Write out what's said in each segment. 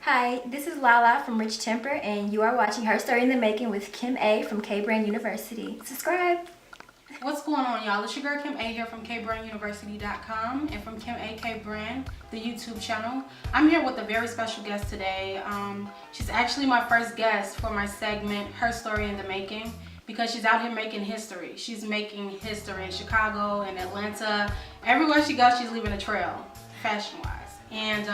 Hi, this is Lala from Rich Temper, and you are watching Her Story in the Making with Kim A from K-Brand University. Subscribe! What's going on, y'all? It's your girl Kim A here from kbranduniversity.com and from Kim A K Brand, the YouTube channel. I'm here with a very special guest today. She's actually my first guest for my segment, Her Story in the Making, because she's out here making history. She's making history in Chicago and Atlanta. Everywhere she goes, she's leaving a trail, fashion-wise. And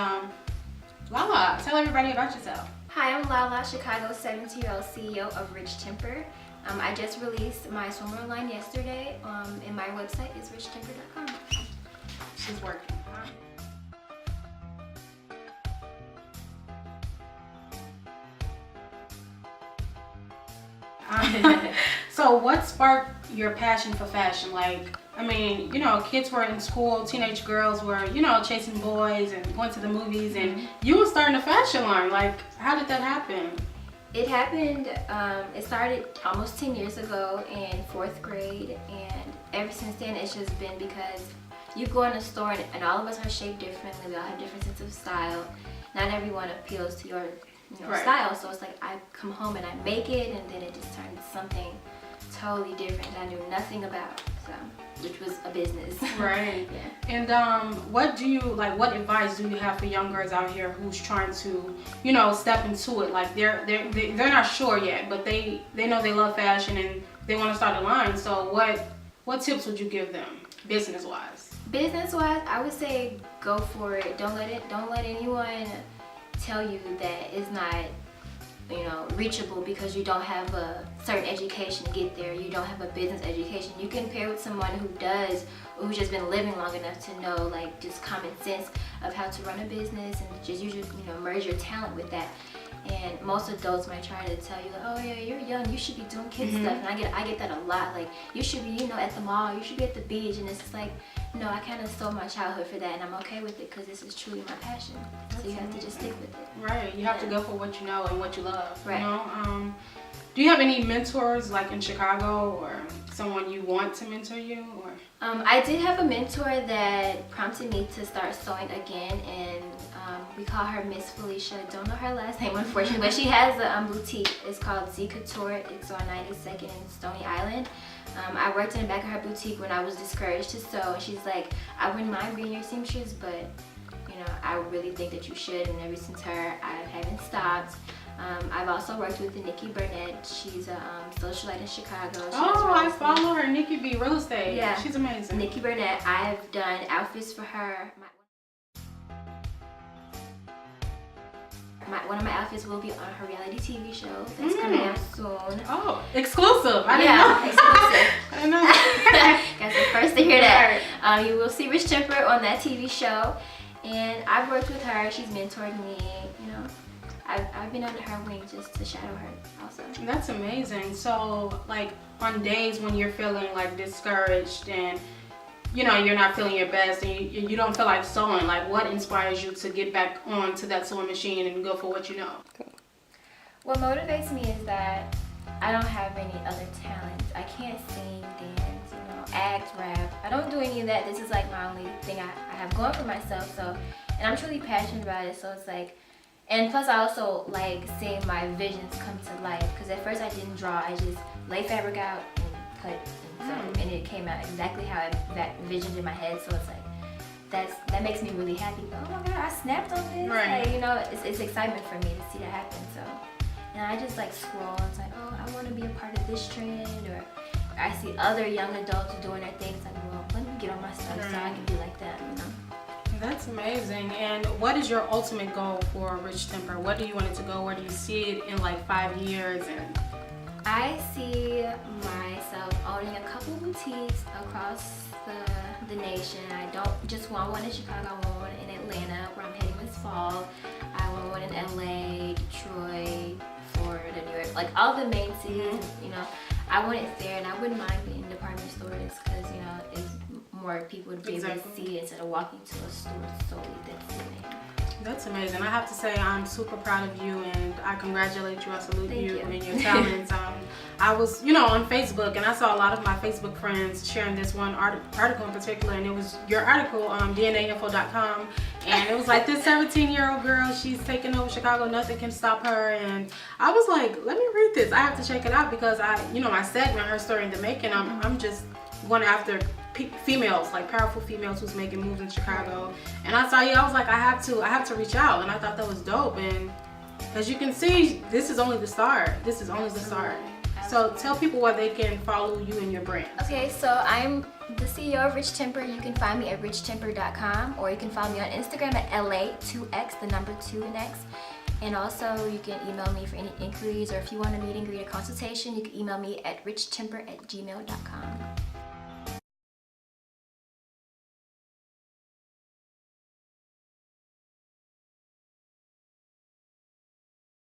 Lala, tell everybody about yourself. Hi, I'm Lala, Chicago's 17-year-old CEO of Rich Temper. I just released my swimwear line yesterday, and my website is richtemper.com. She's working. So what sparked your passion for fashion? Like, I mean, you know, kids were in school, teenage girls were, you know, chasing boys and going to the movies, and you were starting a fashion line. Like, how did that happen? It happened, it started almost 10 years ago in 4th grade, and ever since then it's just been because you go in a store and all of us are shaped differently, we all have different sense of style. Not everyone appeals to your style, so it's like I come home and I make it, and then it just turned into something totally different that I knew nothing about, so, which was a business. Right. Yeah. And what advice do you have for young girls out here who's trying to, you know, step into it? Like they're not sure yet, but they know they love fashion and they want to start a line. So what tips would you give them, business wise? Business wise, I would say go for it. Don't let anyone tell you that it's not, you know, reachable because you don't have a certain education to get there. You don't have a business education. You can pair with someone who does, or who's just been living long enough to know, like, just common sense of how to run a business, and just usually, you know, merge your talent with that. And most adults might try to tell you, like, oh yeah, you're young, you should be doing kid stuff, and I get that a lot. Like, you should be, you know, at the mall, you should be at the beach, and it's just like, no, I kind of stole my childhood for that, and I'm okay with it because this is truly my passion. So you have to just stick with it. Right. You have to go for what you know and what you love. Right. You know. Do you have any mentors like in Chicago, or someone you want to mentor you, or? I did have a mentor that prompted me to start sewing again, and we call her Miss Felicia. Don't know her last name, unfortunately, but she has a boutique. It's called Z Couture. It's on 92nd and Stony Island. I worked in the back of her boutique when I was discouraged to sew, and she's like, I wouldn't mind being your seamstress, but you know, I really think that you should. And ever since her, I haven't stopped. I've also worked with Nikki Burnett. She's a socialite in Chicago. I follow her, Nikki B, real estate. Yeah, she's amazing. Nikki Burnett. I've done outfits for her. One of my outfits will be on her reality TV show that's coming out soon. Oh, exclusive! I didn't know. Exclusive. I know. Guys, the first to hear that. You will see Rich Temper on that TV show, and I've worked with her. She's mentored me. You know, I've been under her wing just to shadow her also. That's amazing. So, like, on days when you're feeling like discouraged and you know you're not feeling your best and you don't feel like sewing, like what inspires you to get back onto that sewing machine and go for what you know? What motivates me is that I don't have any other talents. I can't sing, dance, you know, act, rap. I don't do any of that. This is like my only thing I have going for myself. So, and I'm truly passionate about it. So it's like, and plus I also like seeing my visions come to life. Because at first I didn't draw. I just lay fabric out and cut. And it came out exactly how that visioned in my head. So it's like that makes me really happy. Oh my God, I snapped on this. Right. Like, you know, it's excitement for me to see that happen. So, and I just like scroll and it's like, oh, I want to be a part of this trend, or I see other young adults doing their things. Like, well, let me get on my stuff so I can be like that. You know. That's amazing. And what is your ultimate goal for Rich Temper? What do you want it to go? Where do you see it in like 5 years? And I see myself owning a couple boutiques across the nation. I don't just want one in Chicago, I want one in Atlanta where I'm heading this fall. I want one in LA, Detroit, Florida, New York, like all the main cities. You know, I want it there, and I wouldn't mind being in department stores because, you know, it's more people to be able to see it instead of walking to a store solely that's the name. That's amazing. I have to say I'm super proud of you, and I congratulate you. I salute Thank you. and your talents. I was, on Facebook, and I saw a lot of my Facebook friends sharing this one article in particular, and it was your article, DNAinfo.com, and it was like this 17-year-old girl, she's taking over Chicago, nothing can stop her, and I was like, let me read this. I have to check it out because my segment, Her Story in the Making, I'm just going after females, like powerful females who's making moves in Chicago. And I saw you, I was like, I have to reach out, and I thought that was dope. And as you can see, this is only the start. This is only the start. So tell people where they can follow you and your brand. Okay, so I'm the CEO of Rich Temper. You can find me at richtemper.com, or you can follow me on Instagram at LA2X, the number 2 and X. And also, you can email me for any inquiries, or if you want a meet and greet or consultation, you can email me at richtemper@gmail.com.